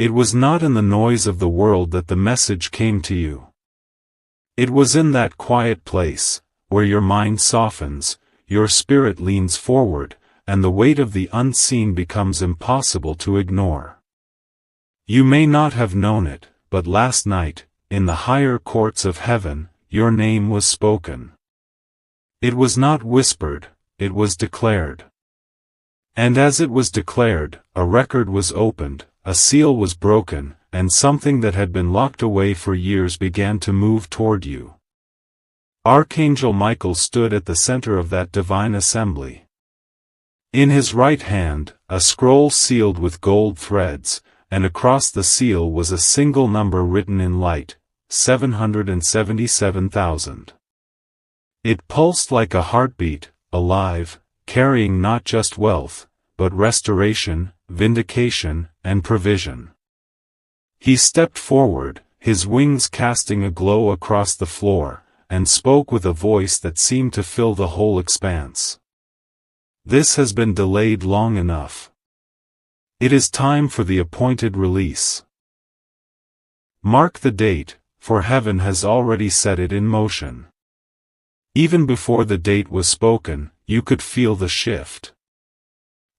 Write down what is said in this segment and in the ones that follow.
It was not in the noise of the world that the message came to you. It was in that quiet place, where your mind softens, your spirit leans forward, and the weight of the unseen becomes impossible to ignore. You may not have known it, but last night, in the higher courts of heaven, your name was spoken. It was not whispered, it was declared. And as it was declared, a record was opened, a seal was broken, and something that had been locked away for years began to move toward you. Archangel Michael stood at the center of that divine assembly. In his right hand, a scroll sealed with gold threads, and across the seal was a single number written in light, 777,000. It pulsed like a heartbeat, alive, carrying not just wealth, but restoration, vindication, and provision. He stepped forward, his wings casting a glow across the floor, and spoke with a voice that seemed to fill the whole expanse. This has been delayed long enough. It is time for the appointed release. Mark the date, for heaven has already set it in motion. Even before the date was spoken, you could feel the shift.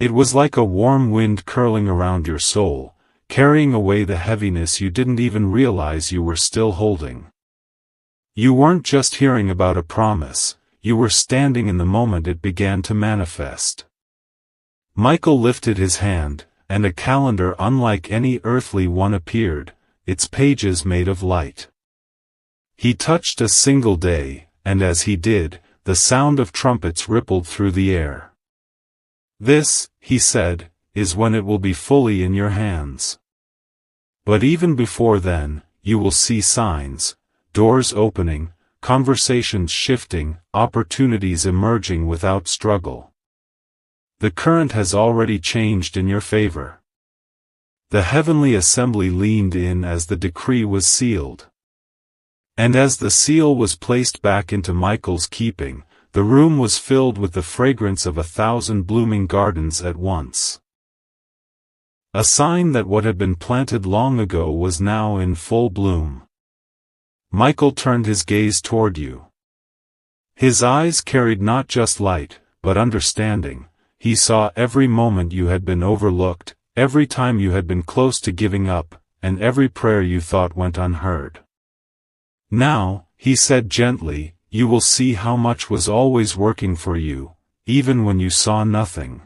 It was like a warm wind curling around your soul, carrying away the heaviness you didn't even realize you were still holding. You weren't just hearing about a promise, you were standing in the moment it began to manifest. Michael lifted his hand, and a calendar unlike any earthly one appeared, its pages made of light. He touched a single day, and as he did, the sound of trumpets rippled through the air. This, he said, is when it will be fully in your hands. But even before then, you will see signs, doors opening, conversations shifting, opportunities emerging without struggle. The current has already changed in your favor. The heavenly assembly leaned in as the decree was sealed. And as the seal was placed back into Michael's keeping, the room was filled with the fragrance of 1,000 blooming gardens at once. A sign that what had been planted long ago was now in full bloom. Michael turned his gaze toward you. His eyes carried not just light, but understanding. He saw every moment you had been overlooked, every time you had been close to giving up, and every prayer you thought went unheard. Now, he said gently, you will see how much was always working for you, even when you saw nothing.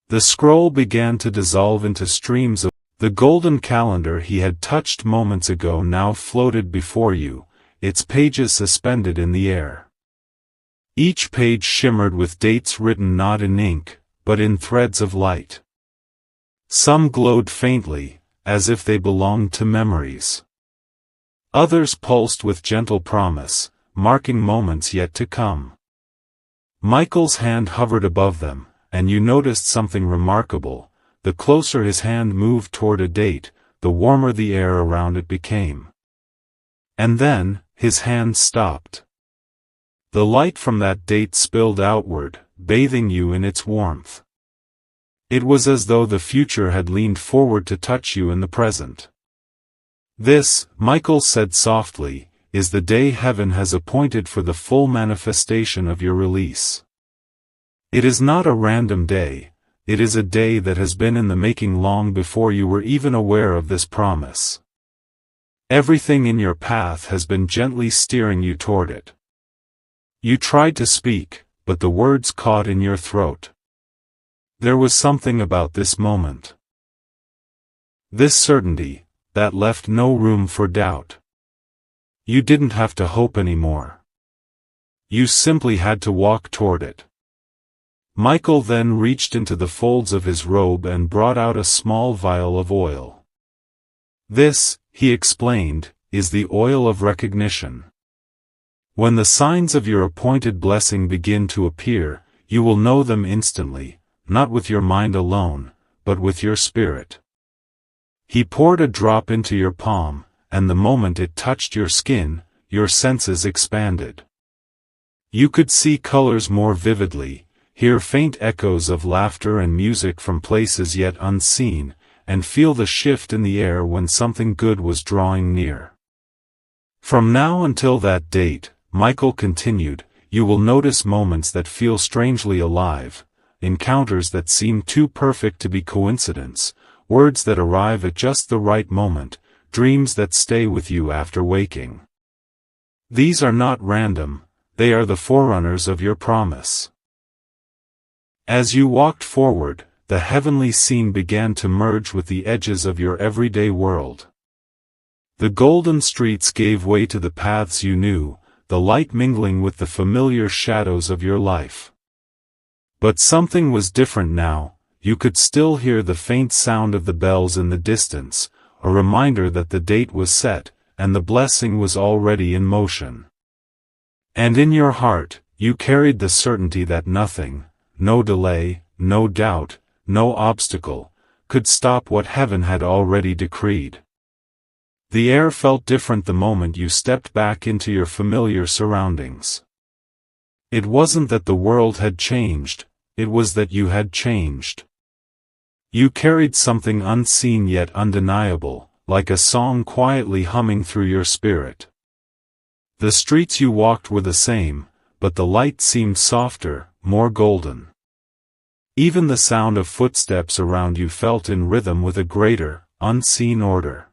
The scroll began to dissolve into streams of the golden calendar he had touched moments ago now floated before you, its pages suspended in the air. Each page shimmered with dates written not in ink, but in threads of light. Some glowed faintly, as if they belonged to memories. Others pulsed with gentle promise, marking moments yet to come. Michael's hand hovered above them, and you noticed something remarkable. The closer his hand moved toward a date, the warmer the air around it became. And then, his hand stopped. The light from that date spilled outward, bathing you in its warmth. It was as though the future had leaned forward to touch you in the present. This, Michael said softly, is the day heaven has appointed for the full manifestation of your release. It is not a random day, it is a day that has been in the making long before you were even aware of this promise. Everything in your path has been gently steering you toward it. You tried to speak, but the words caught in your throat. There was something about this moment. This certainty, that left no room for doubt. You didn't have to hope anymore. You simply had to walk toward it. Michael then reached into the folds of his robe and brought out a small vial of oil. This, he explained, is the oil of recognition. When the signs of your appointed blessing begin to appear, you will know them instantly, not with your mind alone, but with your spirit. He poured a drop into your palm, and the moment it touched your skin, your senses expanded. You could see colors more vividly, hear faint echoes of laughter and music from places yet unseen, and feel the shift in the air when something good was drawing near. From now until that date, Michael continued, you will notice moments that feel strangely alive, encounters that seem too perfect to be coincidence, words that arrive at just the right moment, dreams that stay with you after waking. These are not random, they are the forerunners of your promise. As you walked forward, the heavenly scene began to merge with the edges of your everyday world. The golden streets gave way to the paths you knew, the light mingling with the familiar shadows of your life. But something was different now. You could still hear the faint sound of the bells in the distance, a reminder that the date was set, and the blessing was already in motion. And in your heart, you carried the certainty that nothing, no delay, no doubt, no obstacle, could stop what heaven had already decreed. The air felt different the moment you stepped back into your familiar surroundings. It wasn't that the world had changed, it was that you had changed. You carried something unseen yet undeniable, like a song quietly humming through your spirit. The streets you walked were the same, but the light seemed softer, more golden. Even the sound of footsteps around you felt in rhythm with a greater, unseen order.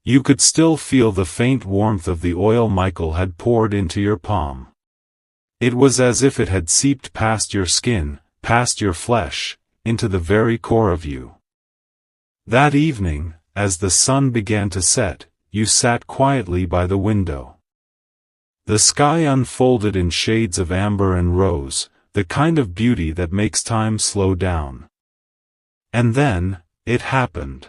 You could still feel the faint warmth of the oil Michael had poured into your palm. It was as if it had seeped past your skin, past your flesh, into the very core of you. That evening, as the sun began to set, you sat quietly by the window. The sky unfolded in shades of amber and rose, the kind of beauty that makes time slow down. And then, it happened.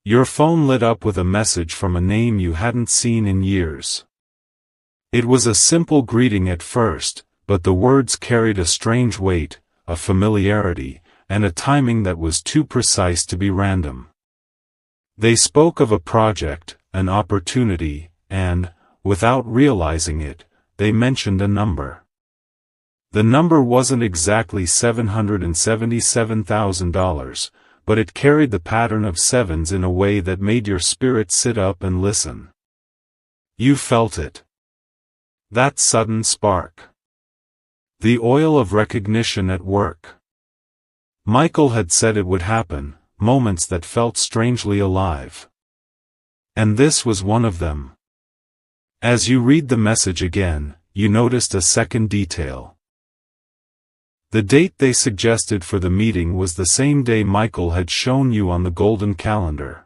Your phone lit up with a message from a name you hadn't seen in years. It was a simple greeting at first, but the words carried a strange weight, a familiarity, and a timing that was too precise to be random. They spoke of a project, an opportunity, and, without realizing it, they mentioned a number. The number wasn't exactly $777,000, but it carried the pattern of sevens in a way that made your spirit sit up and listen. You felt it. That sudden spark. The oil of recognition at work. Michael had said it would happen, moments that felt strangely alive. And this was one of them. As you read the message again, you noticed a second detail. The date they suggested for the meeting was the same day Michael had shown you on the golden calendar.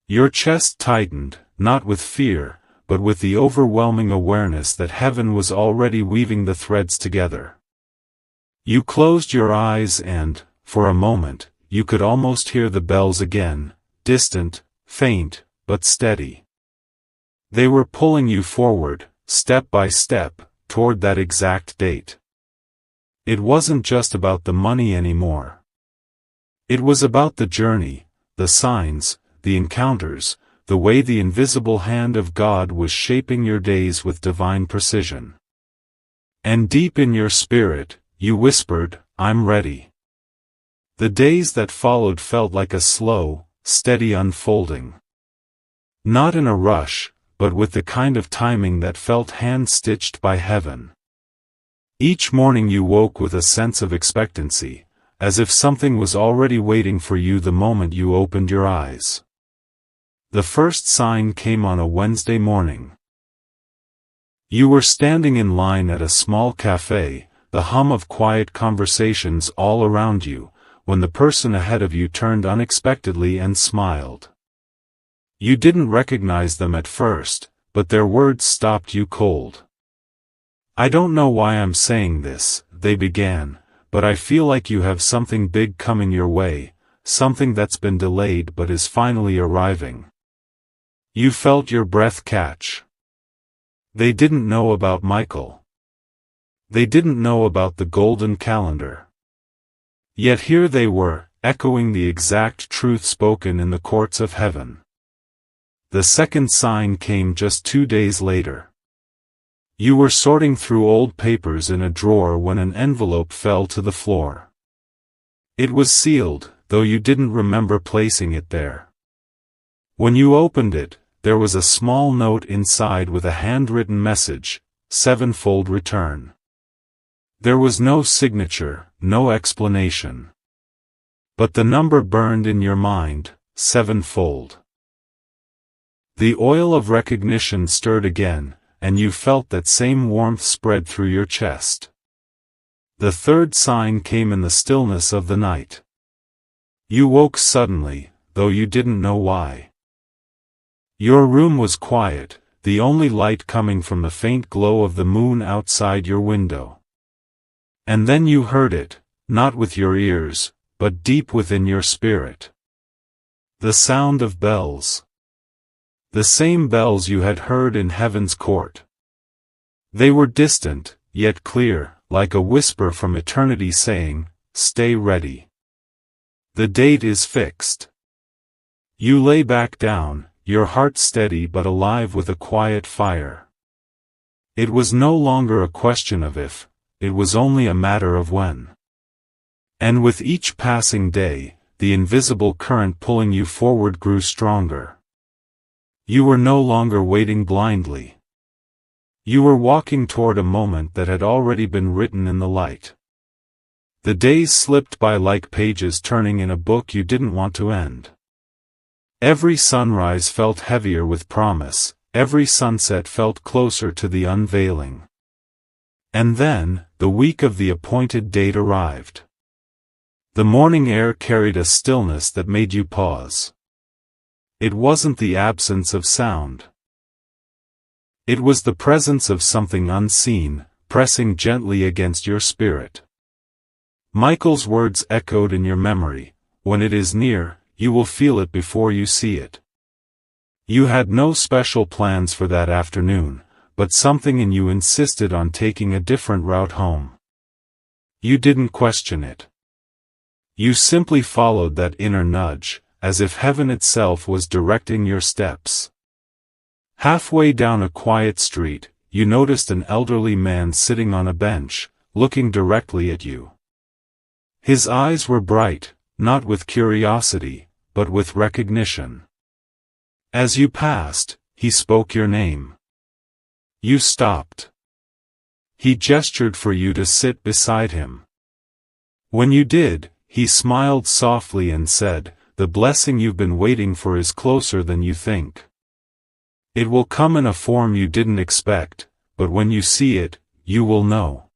Your chest tightened, not with fear, but with the overwhelming awareness that heaven was already weaving the threads together. You closed your eyes and, for a moment, you could almost hear the bells again, distant, faint, but steady. They were pulling you forward, step by step, toward that exact date. It wasn't just about the money anymore. It was about the journey, the signs, the encounters, the way the invisible hand of God was shaping your days with divine precision. And deep in your spirit, you whispered, "I'm ready." The days that followed felt like a slow, steady unfolding. Not in a rush, but with the kind of timing that felt hand-stitched by heaven. Each morning you woke with a sense of expectancy, as if something was already waiting for you the moment you opened your eyes. The first sign came on a Wednesday morning. You were standing in line at a small cafe, the hum of quiet conversations all around you, when the person ahead of you turned unexpectedly and smiled. You didn't recognize them at first, but their words stopped you cold. "I don't know why I'm saying this," they began, "but I feel like you have something big coming your way, something that's been delayed but is finally arriving." You felt your breath catch. They didn't know about Michael. They didn't know about the golden calendar. Yet here they were, echoing the exact truth spoken in the courts of heaven. The second sign came just 2 days later. You were sorting through old papers in a drawer when an envelope fell to the floor. It was sealed, though you didn't remember placing it there. When you opened it, there was a small note inside with a handwritten message, "Sevenfold return." There was no signature, no explanation. But the number burned in your mind, sevenfold. The oil of recognition stirred again, and you felt that same warmth spread through your chest. The third sign came in the stillness of the night. You woke suddenly, though you didn't know why. Your room was quiet, the only light coming from the faint glow of the moon outside your window. And then you heard it, not with your ears, but deep within your spirit. The sound of bells. The same bells you had heard in heaven's court. They were distant, yet clear, like a whisper from eternity saying, "Stay ready. The date is fixed." You lay back down, your heart steady but alive with a quiet fire. It was no longer a question of if, it was only a matter of when. And with each passing day, the invisible current pulling you forward grew stronger. You were no longer waiting blindly. You were walking toward a moment that had already been written in the light. The days slipped by like pages turning in a book you didn't want to end. Every sunrise felt heavier with promise, every sunset felt closer to the unveiling. And then, the week of the appointed date arrived. The morning air carried a stillness that made you pause. It wasn't the absence of sound. It was the presence of something unseen, pressing gently against your spirit. Michael's words echoed in your memory, "When it is near, you will feel it before you see it." You had no special plans for that afternoon, but something in you insisted on taking a different route home. You didn't question it. You simply followed that inner nudge, as if heaven itself was directing your steps. Halfway down a quiet street, you noticed an elderly man sitting on a bench, looking directly at you. His eyes were bright, not with curiosity, but with recognition. As you passed, he spoke your name. You stopped. He gestured for you to sit beside him. When you did, he smiled softly and said, "The blessing you've been waiting for is closer than you think. It will come in a form you didn't expect, but when you see it, you will know."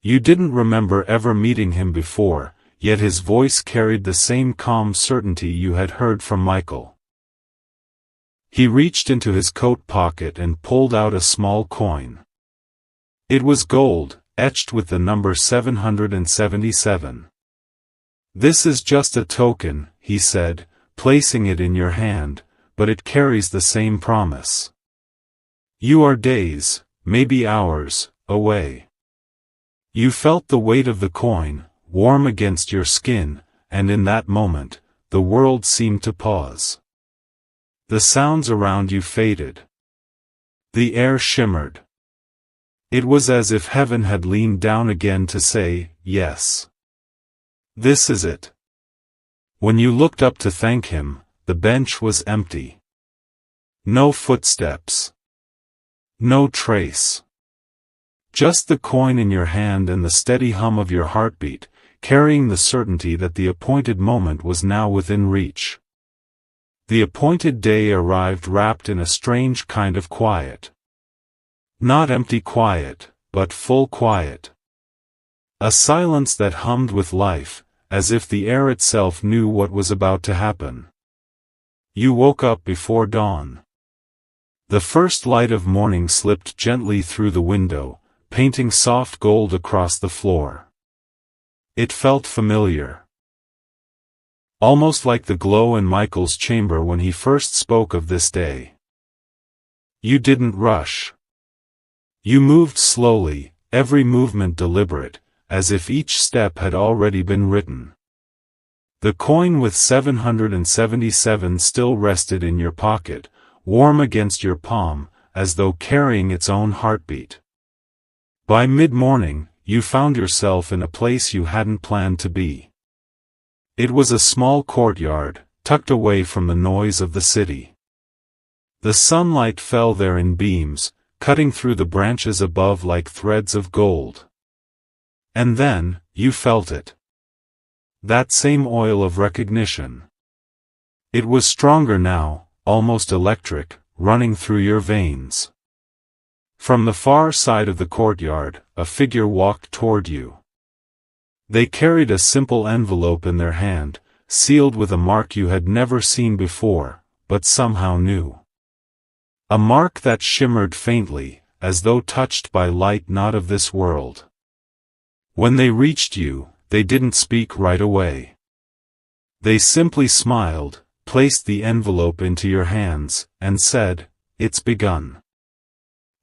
You didn't remember ever meeting him before, yet his voice carried the same calm certainty you had heard from Michael. He reached into his coat pocket and pulled out a small coin. It was gold, etched with the number 777. "This is just a token," he said, placing it in your hand, "but it carries the same promise. You are days, maybe hours, away." You felt the weight of the coin, warm against your skin, and in that moment, the world seemed to pause. The sounds around you faded. The air shimmered. It was as if heaven had leaned down again to say, "Yes. This is it." When you looked up to thank him, the bench was empty. No footsteps. No trace. Just the coin in your hand and the steady hum of your heartbeat, carrying the certainty that the appointed moment was now within reach. The appointed day arrived wrapped in a strange kind of quiet. Not empty quiet, but full quiet. A silence that hummed with life, as if the air itself knew what was about to happen. You woke up before dawn. The first light of morning slipped gently through the window, painting soft gold across the floor. It felt familiar. Almost like the glow in Michael's chamber when he first spoke of this day. You didn't rush. You moved slowly, every movement deliberate, as if each step had already been written. The coin with 777 still rested in your pocket, warm against your palm, as though carrying its own heartbeat. By mid-morning, you found yourself in a place you hadn't planned to be. It was a small courtyard, tucked away from the noise of the city. The sunlight fell there in beams, cutting through the branches above like threads of gold. And then, you felt it. That same oil of recognition. It was stronger now, almost electric, running through your veins. From the far side of the courtyard, a figure walked toward you. They carried a simple envelope in their hand, sealed with a mark you had never seen before, but somehow knew. A mark that shimmered faintly, as though touched by light not of this world. When they reached you, they didn't speak right away. They simply smiled, placed the envelope into your hands, and said, "It's begun."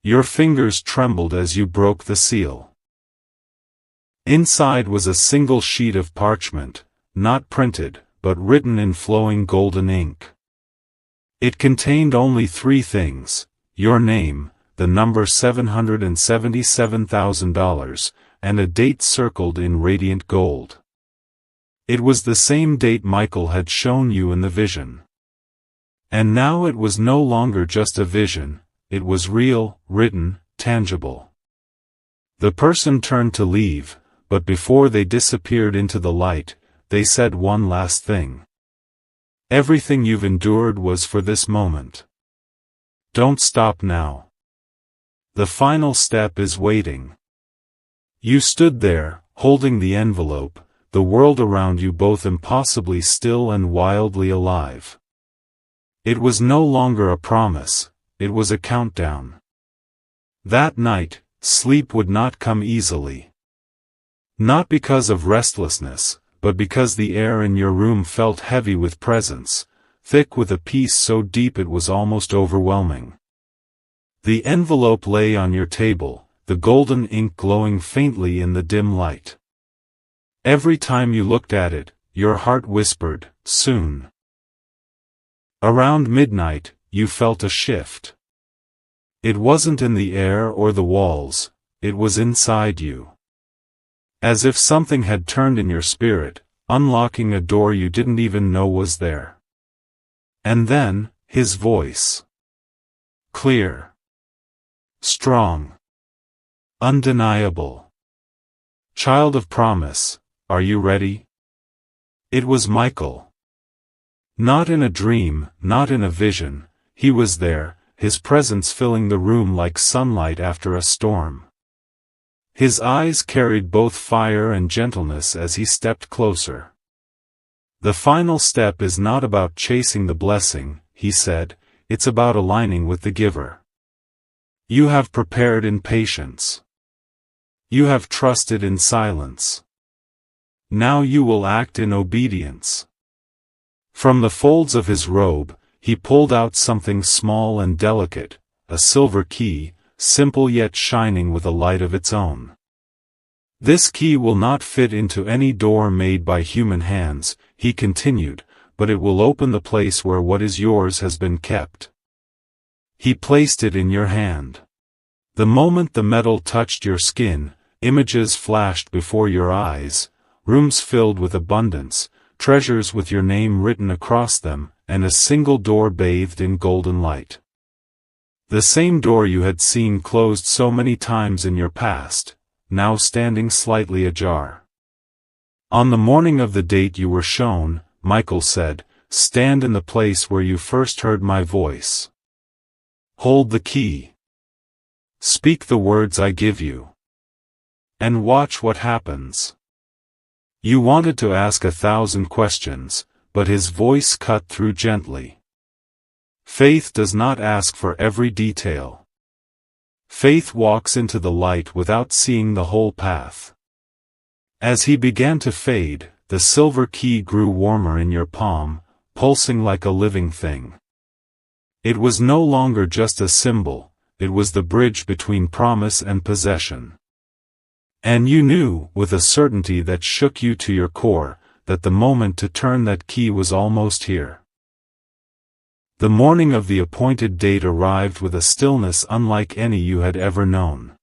Your fingers trembled as you broke the seal. Inside was a single sheet of parchment, not printed, but written in flowing golden ink. It contained only 3 things: your name, the number $777,000, and a date circled in radiant gold. It was the same date Michael had shown you in the vision. And now it was no longer just a vision, it was real, written, tangible. The person turned to leave, but before they disappeared into the light, they said one last thing. Everything you've endured was for this moment. Don't stop now. The final step is waiting. You stood there, holding the envelope, the world around you both impossibly still and wildly alive. It was no longer a promise, it was a countdown. That night, sleep would not come easily. Not because of restlessness, but because the air in your room felt heavy with presence, thick with a peace so deep it was almost overwhelming. The envelope lay on your table, the golden ink glowing faintly in the dim light. Every time you looked at it, your heart whispered, "Soon." Around midnight, you felt a shift. It wasn't in the air or the walls, it was inside you. As if something had turned in your spirit, unlocking a door you didn't even know was there. And then, his voice. Clear. Strong. Undeniable. "Child of promise, are you ready?" It was Michael. Not in a dream, not in a vision, he was there, his presence filling the room like sunlight after a storm. His eyes carried both fire and gentleness as he stepped closer. "The final step is not about chasing the blessing," he said, "it's about aligning with the giver. You have prepared in patience. You have trusted in silence. Now you will act in obedience." From the folds of his robe, he pulled out something small and delicate, a silver key, simple yet shining with a light of its own. "This key will not fit into any door made by human hands," he continued, "but it will open the place where what is yours has been kept." He placed it in your hand. The moment the metal touched your skin, images flashed before your eyes, rooms filled with abundance, treasures with your name written across them, and a single door bathed in golden light. The same door you had seen closed so many times in your past, now standing slightly ajar. "On the morning of the date you were shown," Michael said, "stand in the place where you first heard my voice. Hold the key. Speak the words I give you. And watch what happens." You wanted to ask 1,000 questions, but his voice cut through gently. Faith does not ask for every detail. Faith walks into the light without seeing the whole path. As he began to fade, the silver key grew warmer in your palm, pulsing like a living thing. It was no longer just a symbol, it was the bridge between promise and possession. And you knew, with a certainty that shook you to your core, that the moment to turn that key was almost here. The morning of the appointed date arrived with a stillness unlike any you had ever known.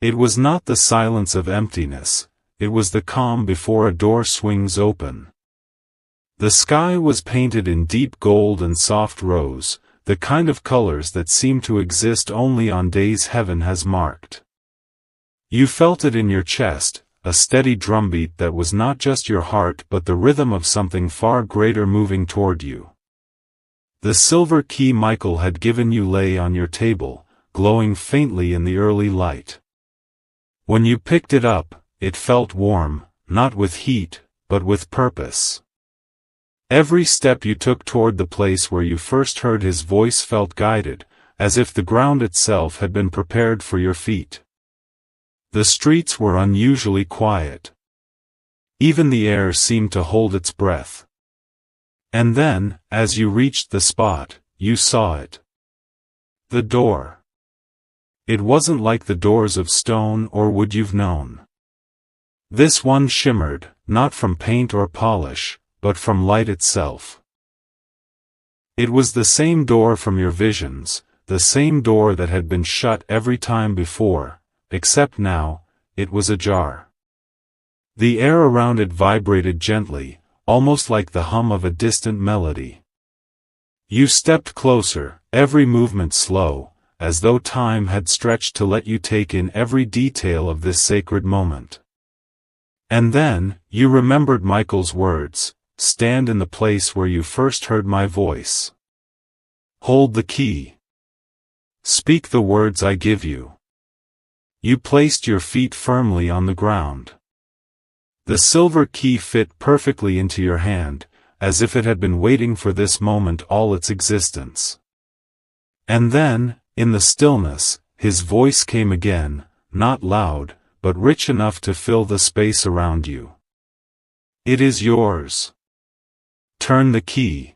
It was not the silence of emptiness, it was the calm before a door swings open. The sky was painted in deep gold and soft rose, the kind of colors that seem to exist only on days heaven has marked. You felt it in your chest, a steady drumbeat that was not just your heart but the rhythm of something far greater moving toward you. The silver key Michael had given you lay on your table, glowing faintly in the early light. When you picked it up, it felt warm, not with heat, but with purpose. Every step you took toward the place where you first heard his voice felt guided, as if the ground itself had been prepared for your feet. The streets were unusually quiet. Even the air seemed to hold its breath. And then, as you reached the spot, you saw it. The door. It wasn't like the doors of stone or wood you've known. This one shimmered, not from paint or polish, but from light itself. It was the same door from your visions, the same door that had been shut every time before, except now, it was ajar. The air around it vibrated gently, almost like the hum of a distant melody. You stepped closer, every movement slow, as though time had stretched to let you take in every detail of this sacred moment. And then, you remembered Michael's words, "Stand in the place where you first heard my voice. Hold the key. Speak the words I give you." You placed your feet firmly on the ground. The silver key fit perfectly into your hand, as if it had been waiting for this moment all its existence. And then, in the stillness, his voice came again, not loud, but rich enough to fill the space around you. "It is yours. Turn the key."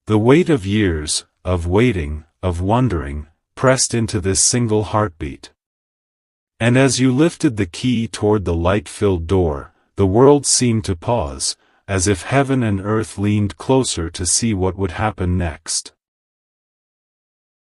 The weight of years, of waiting, of wondering, pressed into this single heartbeat. And as you lifted the key toward the light-filled door, the world seemed to pause, as if heaven and earth leaned closer to see what would happen next.